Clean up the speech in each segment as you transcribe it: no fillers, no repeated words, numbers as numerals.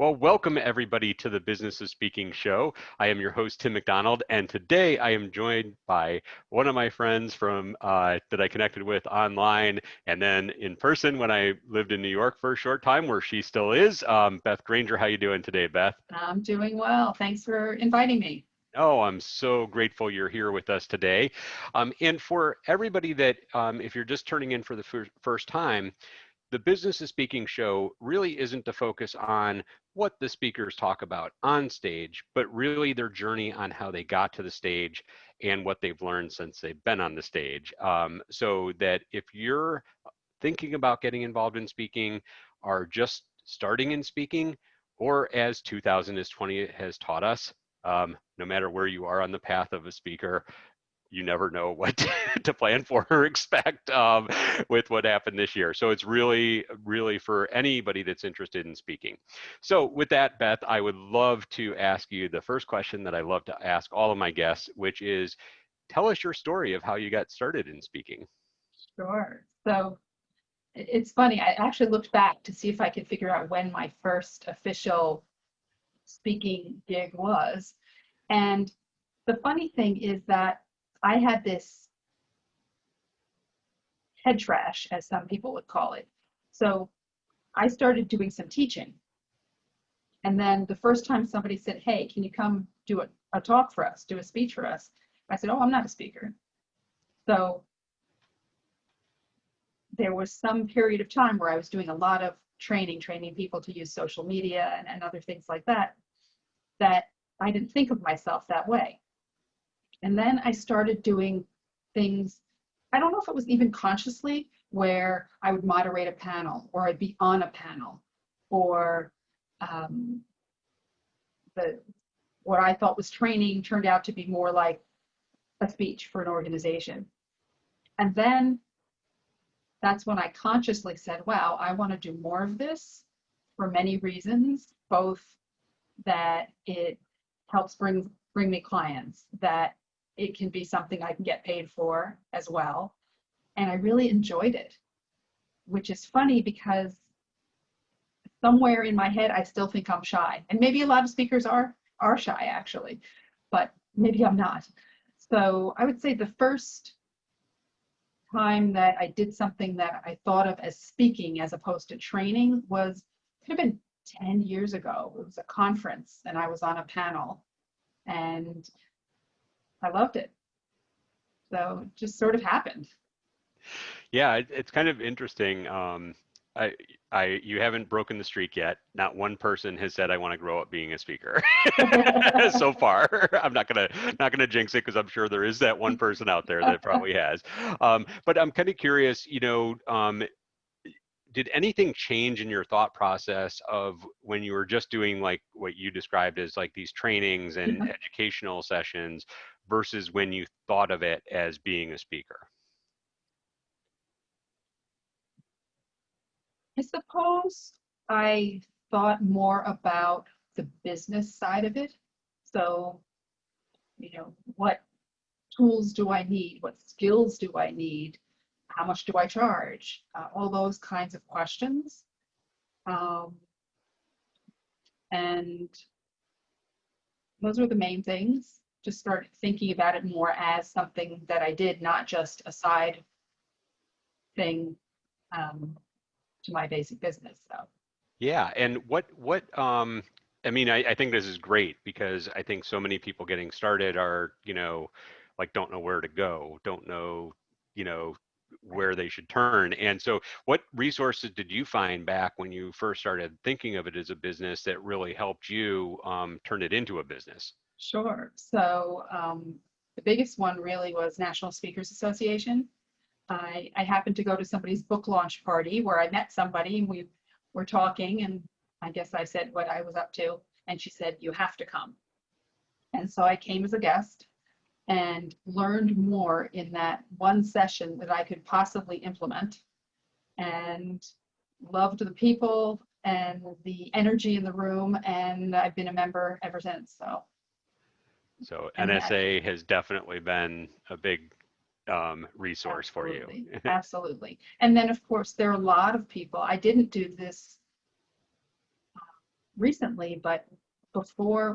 Well, welcome everybody to the Business of Speaking show. I am your host, Tim McDonald, and today I am joined by one of my friends from that I connected with online and then in person when I lived in New York for a short time, where she still is. Beth Granger, how you doing today, Beth? I'm doing well. Thanks for inviting me. Oh, I'm so grateful you're here with us today. And for everybody that, if you're just turning in for the first time, the Business of Speaking show really isn't to focus on what the speakers talk about on stage, but really their journey on how they got to the stage and what they've learned since they've been on the stage. So that if you're thinking about getting involved in speaking, are just starting in speaking, or as 2020 has taught us, no matter where you are on the path of a speaker, you never know what to plan for or expect with what happened this year. So it's really, really for anybody that's interested in speaking. So with that, Beth, I would love to ask you the first question that I love to ask all of my guests, which is, tell us your story of how you got started in speaking. Sure. So it's funny. I actually looked back to see if I could figure out when my first official speaking gig was. And the funny thing is that I had this head trash, as some people would call it. So I started doing some teaching. And then the first time somebody said, "Hey, can you come do a talk for us, do a speech for us?" I said, "Oh, I'm not a speaker." So there was some period of time where I was doing a lot of training people to use social media and other things like that, that I didn't think of myself that way. And then I started doing things, I don't know if it was even consciously, where I would moderate a panel or I'd be on a panel, or um, the what I thought was training turned out to be more like a speech for an organization. And then that's when I consciously said, wow, I want to do more of this for many reasons, both that it helps bring me clients, that it can be something I can get paid for as well. And I really enjoyed it, which is funny because somewhere in my head, I still think I'm shy. And maybe a lot of speakers are shy actually, but maybe I'm not. So I would say the first time that I did something that I thought of as speaking as opposed to training could have been 10 years ago. It was a conference and I was on a panel and I loved it. So it just sort of happened. Yeah, it's kind of interesting. I, you haven't broken the streak yet. Not one person has said I want to grow up being a speaker so far. I'm not gonna jinx it because I'm sure there is that one person out there that probably has. But I'm kind of curious. Did anything change in your thought process of when you were just doing like what you described as like these trainings and educational sessions versus when you thought of it as being a speaker? I suppose I thought more about the business side of it. So, what tools do I need? What skills do I need? How much do I charge? All those kinds of questions. Um, and those were the main things. Just start thinking about it more as something that I did, not just a side thing to my basic business. So Yeah, and I mean, I think this is great because I think so many people getting started are, like don't know where to go, don't know, you know, where they should turn. And so what resources did you find back when you first started thinking of it as a business that really helped you turn it into a business? sure. So the biggest one really was National Speakers Association. I happened to go to somebody's book launch party where I met somebody and we were talking, and I guess I said what I was up to, and she said, "You have to come." And so I came as a guest and learned more in that one session that I could possibly implement, and loved the people and the energy in the room, and I've been a member ever since. So, So and that NSA has definitely been a big resource for you. absolutely, absolutely. And then of course there are a lot of people. I didn't do this recently, but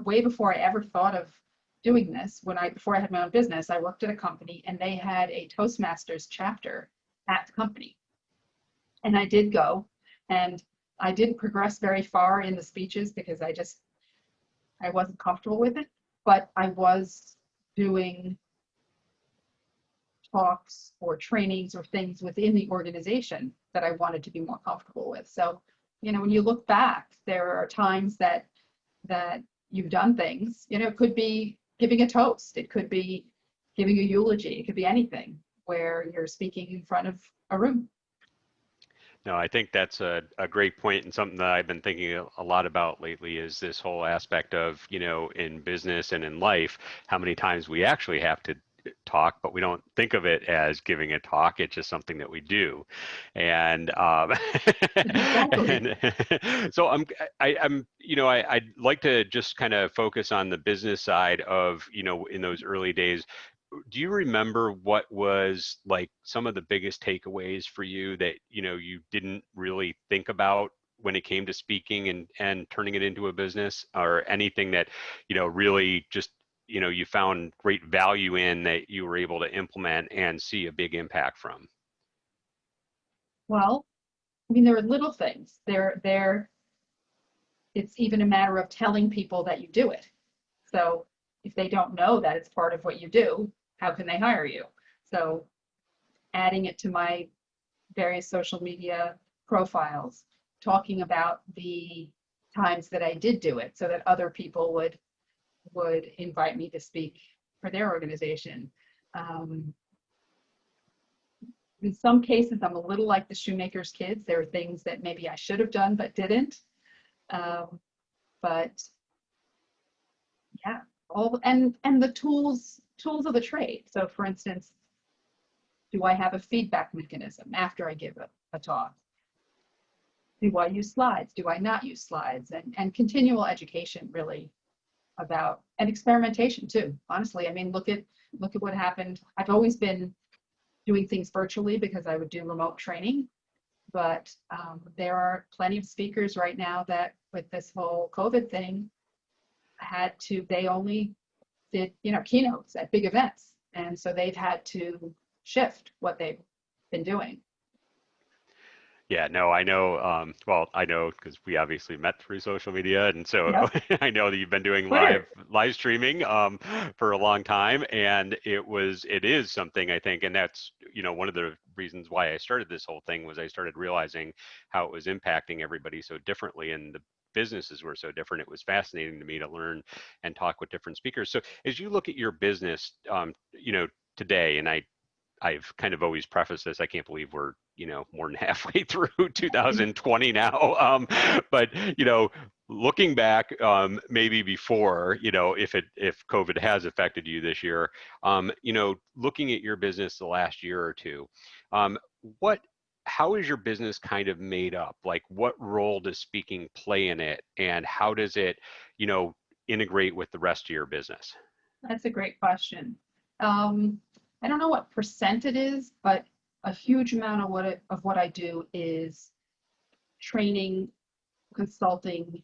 way before I ever thought of doing this, before I had my own business, I worked at a company and they had a Toastmasters chapter at the company. And I did go, and I didn't progress very far in the speeches because I wasn't comfortable with it, but I was doing talks or trainings or things within the organization that I wanted to be more comfortable with. So, when you look back, there are times that you've done things, it could be giving a toast, it could be giving a eulogy, it could be anything where you're speaking in front of a room. No, I think that's a great point, and something that I've been thinking a lot about lately is this whole aspect of, in business and in life, how many times we actually have to talk, but we don't think of it as giving a talk. It's just something that we do. And Exactly. and so I'd like to just kind of focus on the business side of, in those early days. Do you remember what was like some of the biggest takeaways for you that you didn't really think about when it came to speaking and turning it into a business, or anything that really just you found great value in that you were able to implement and see a big impact from? Well, there are little things. It's even a matter of telling people that you do it. So if they don't know that it's part of what you do, how can they hire you? So adding it to my various social media profiles, talking about the times that I did do it so that other people would invite me to speak for their organization. In some cases, I'm a little like the shoemaker's kids. There are things that maybe I should have done but didn't. But yeah, and the tools of the trade. So for instance, do I have a feedback mechanism after I give a talk? Do I use slides? Do I not use slides? And continual education really about, and experimentation too. Honestly, look at what happened. I've always been doing things virtually because I would do remote training, but there are plenty of speakers right now that with this whole COVID thing they only did, keynotes at big events. And so they've had to shift what they've been doing. Yeah, no, I know. Well, I know because we obviously met through social media, and so Yep. I know that you've been doing Twitter. live streaming for a long time, and it is something, I think, and that's one of the reasons why I started this whole thing was I started realizing how it was impacting everybody so differently, and the businesses were so different. It was fascinating to me to learn and talk with different speakers. So as you look at your business, today, and I've kind of always prefaced this. I can't believe we're, more than halfway through 2020 now. But looking back, maybe before, if COVID has affected you this year, looking at your business the last year or two, um, what, how is your business kind of made up? Like, what role does speaking play in it, and how does it, integrate with the rest of your business? That's a great question. I don't know what percent it is, but a huge amount of what I do is training, consulting,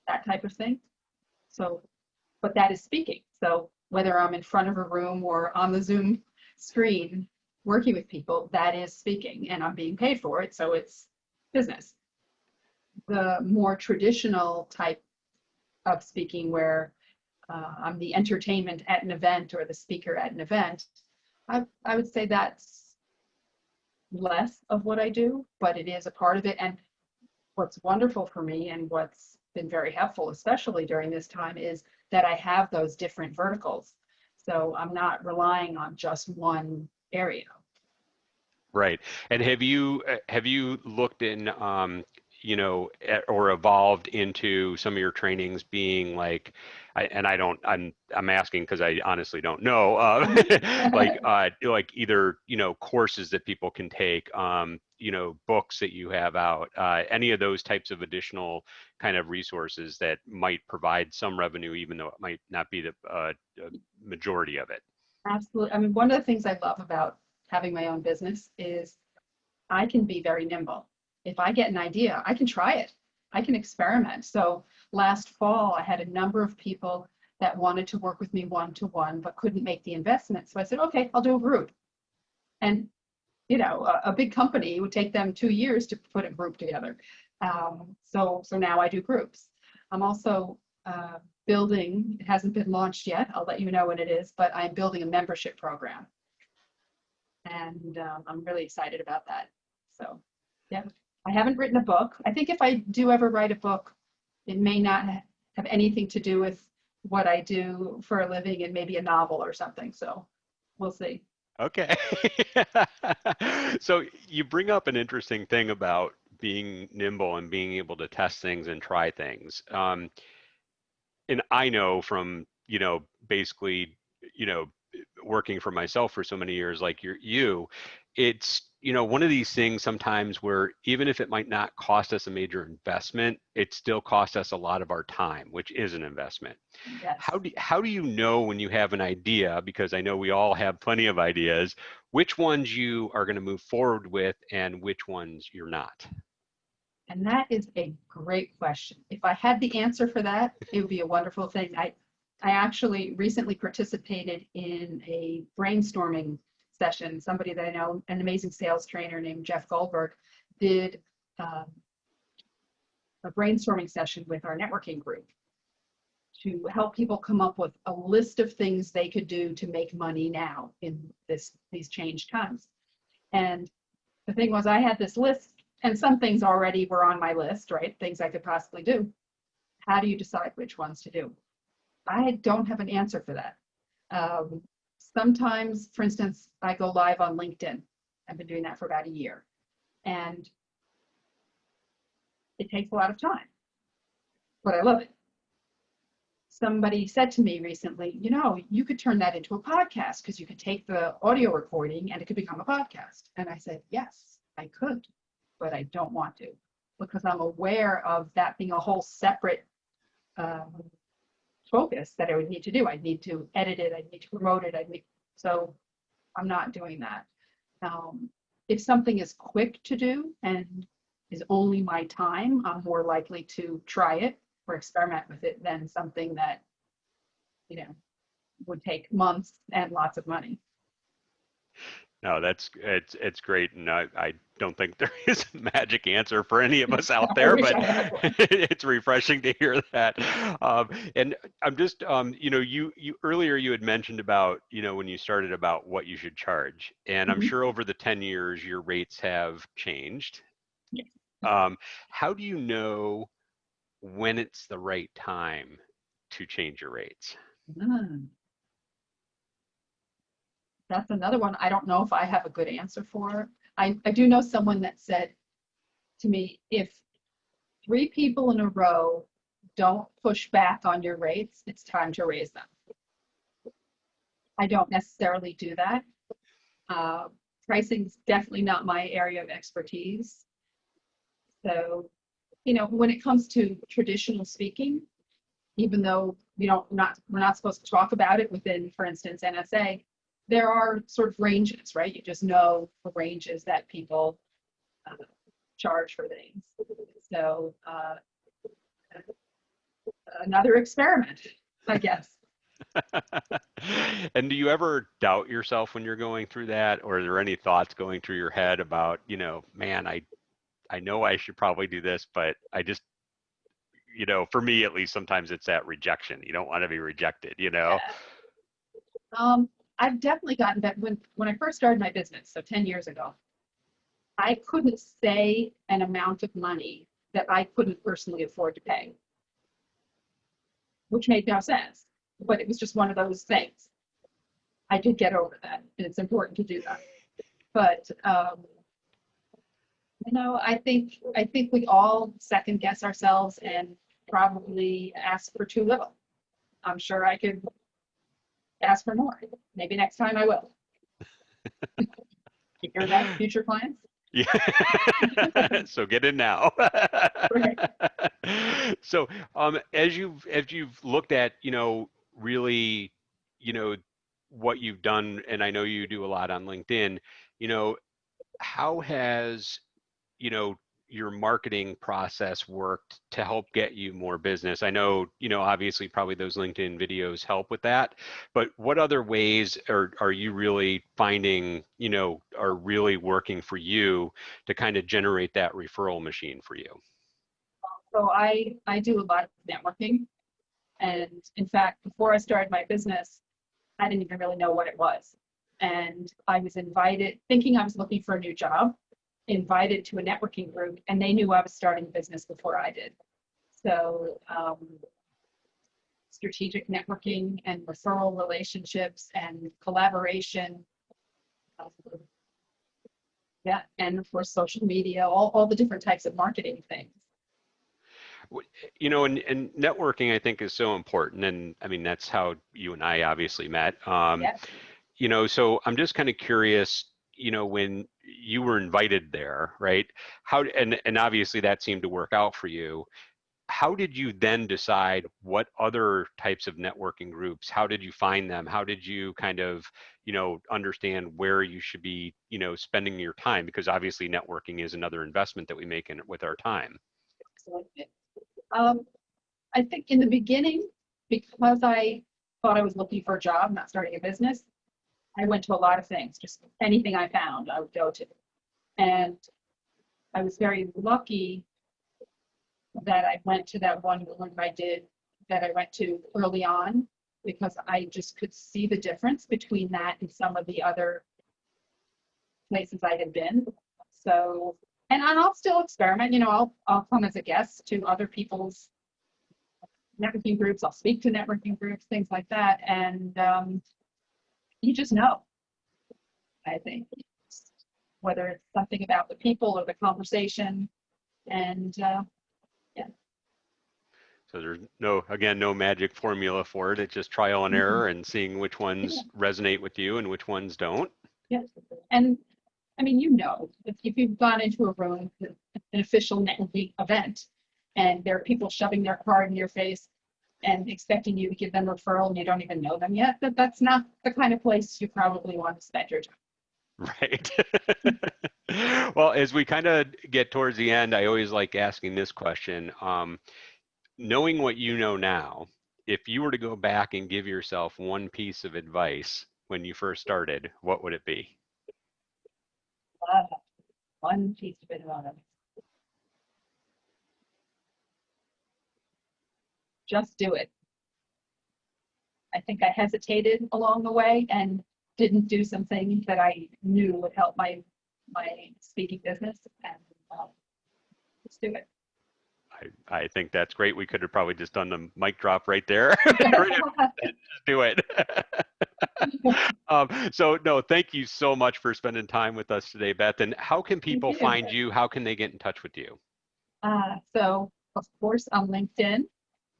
that type of thing. So, but that is speaking. So whether I'm in front of a room or on the Zoom screen working with people, that is speaking, and I'm being paid for it. So it's business. The more traditional type of speaking where I'm the entertainment at an event or the speaker at an event, I would say that's less of what I do, but it is a part of it. And what's wonderful for me and what's been very helpful, especially during this time, is that I have those different verticals. So I'm not relying on just one area. Right. And have you looked in or evolved into some of your trainings being like, I'm asking because I honestly don't know, like either courses that people can take, books that you have out, any of those types of additional kind of resources that might provide some revenue, even though it might not be the majority of it. Absolutely. One of the things I love about having my own business is I can be very nimble. If I get an idea, I can try it. I can experiment. So last fall, I had a number of people that wanted to work with me one-to-one, but couldn't make the investment. So I said, okay, I'll do a group. And, a big company would take them 2 years to put a group together. So now I do groups. I'm also building, it hasn't been launched yet. I'll let you know when it is, but I'm building a membership program. And I'm really excited about that. So, yeah, I haven't written a book. I think if I do ever write a book, it may not have anything to do with what I do for a living and maybe a novel or something. So we'll see. Okay. So you bring up an interesting thing about being nimble and being able to test things and try things. And I know from, basically, you know, working for myself for so many years, like it's, one of these things sometimes where even if it might not cost us a major investment, it still costs us a lot of our time, which is an investment. Yes. How do you know when you have an idea, because I know we all have plenty of ideas, which ones you are going to move forward with and which ones you're not? And that is a great question. If I had the answer for that, it would be a wonderful thing. I actually recently participated in a brainstorming session. Somebody that I know, an amazing sales trainer named Jeff Goldberg, did um, a brainstorming session with our networking group to help people come up with a list of things they could do to make money now in these changed times. And the thing was, I had this list, and some things already were on my list, right? Things I could possibly do. How do you decide which ones to do? I don't have an answer for that. Um, Sometimes, for instance, I go live on LinkedIn. I've been doing that for about a year, and it takes a lot of time, but I love it. Somebody said to me recently, you could turn that into a podcast because you could take the audio recording and it could become a podcast. And I said, yes, I could, but I don't want to because I'm aware of that being a whole separate um, focus that I would need to do. I'd need to edit it. I'd need to promote it. So I'm not doing that. If something is quick to do and is only my time, I'm more likely to try it or experiment with it than something that, you know, would take months and lots of money. No, it's great, and I don't think there is a magic answer for any of us out I there, wish but I had one. it's refreshing to hear that. And I'm just, you earlier you had mentioned about, when you started about what you should charge, and I'm Mhm. sure over the 10 years your rates have changed. Yes. How do you know when it's the right time to change your rates? Mm, that's another one I don't know if I have a good answer for. I do know someone that said to me, if three people in a row don't push back on your rates, it's time to raise them. I don't necessarily do that. Uh, Pricing is definitely not my area of expertise. So, when it comes to traditional speaking, even though we're not supposed to talk about it within, for instance, NSA, there are sort of ranges, right? You just know the ranges that people uh, charge for things. So another experiment, I guess. And do you ever doubt yourself when you're going through that, or are there any thoughts going through your head about, man, I know I should probably do this, but I just, for me at least, sometimes it's that rejection. You don't want to be rejected, you know? Yeah. I've definitely gotten that when I first started my business, so 10 years ago, I couldn't say an amount of money that I couldn't personally afford to pay, which made no sense. But it was just one of those things. I did get over that, and it's important to do that. But I think we all second guess ourselves and probably ask for too little. I'm sure I could ask for more. Maybe next time I will. You hear that, future clients? Yeah. So get in now. Right. So, as you've looked at, really, you know, what you've done, and I know you do a lot on LinkedIn, you know, how has, you know, your marketing process worked to help get you more business? I know, obviously probably those LinkedIn videos help with that, but what other ways are you really finding, are really working for you to kind of generate that referral machine for you? So I do a lot of networking. And in fact, before I started my business, I didn't even really know what it was. And I was invited, thinking I was looking for a new job, invited to a networking group, and they knew I was starting a business before I did. So strategic networking and referral relationships and collaboration. Yeah, and of course, social media, all the different types of marketing things. And networking, I think, is so important. And I mean, that's how you and I obviously met. Yeah. So I'm just kind of curious, when you were invited there, right? And obviously that seemed to work out for you. How did you then decide what other types of networking groups, how did you find them? How did you kind of, understand where you should be, spending your time? Because obviously networking is another investment that we make in with our time. Absolutely. I think in the beginning, because I thought I was looking for a job, not starting a business, I went to a lot of things, just anything I found, I would go to. And I was very lucky that I went to that one that I went to early on, because I just could see the difference between that and some of the other places I had been. So, and I'll still experiment, I'll come as a guest to other people's networking groups. I'll speak to networking groups, things like that. And you just know, I think, whether it's something about the people or the conversation. And yeah. So there's no magic formula for it. It's just trial and error and seeing which ones resonate with you and which ones don't. Yeah. And I mean, if you've gone into a room, an official networking event, and there are people shoving their card in your face and expecting you to give them a referral and you don't even know them yet, that's not the kind of place you probably want to spend your time. Right. Well, as we kind of get towards the end, I always like asking this question. Knowing what you know now, if you were to go back and give yourself one piece of advice when you first started, what would it be? One piece of advice. Just do it. I think I hesitated along the way and didn't do some things that I knew would help my speaking business, and just do it. I think that's great. We could have probably just done the mic drop right there. Just do it. So no, thank you so much for spending time with us today, Beth. And how can people find you? How can they get in touch with you? So of course on LinkedIn,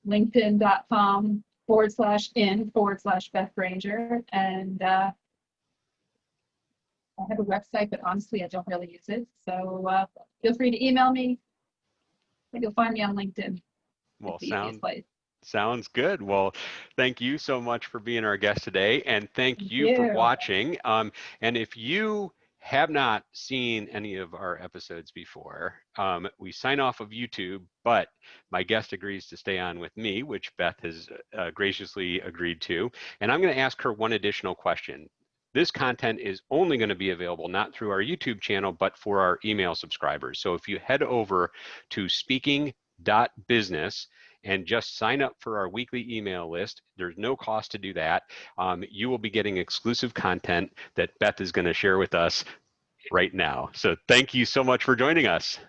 linkedin.com/in/Beth Granger. And I have a website, but honestly, I don't really use it. So feel free to email me. You'll find me on LinkedIn. Well, sounds good. Well, thank you so much for being our guest today, and thank you for watching. And if you have not seen any of our episodes before, we sign off of YouTube, but my guest agrees to stay on with me, which Beth has graciously agreed to. And I'm going to ask her one additional question. This content is only going to be available not through our YouTube channel, but for our email subscribers. So if you head over to speaking.business and just sign up for our weekly email list, there's no cost to do that. You will be getting exclusive content that Beth is going to share with us right now. So thank you so much for joining us.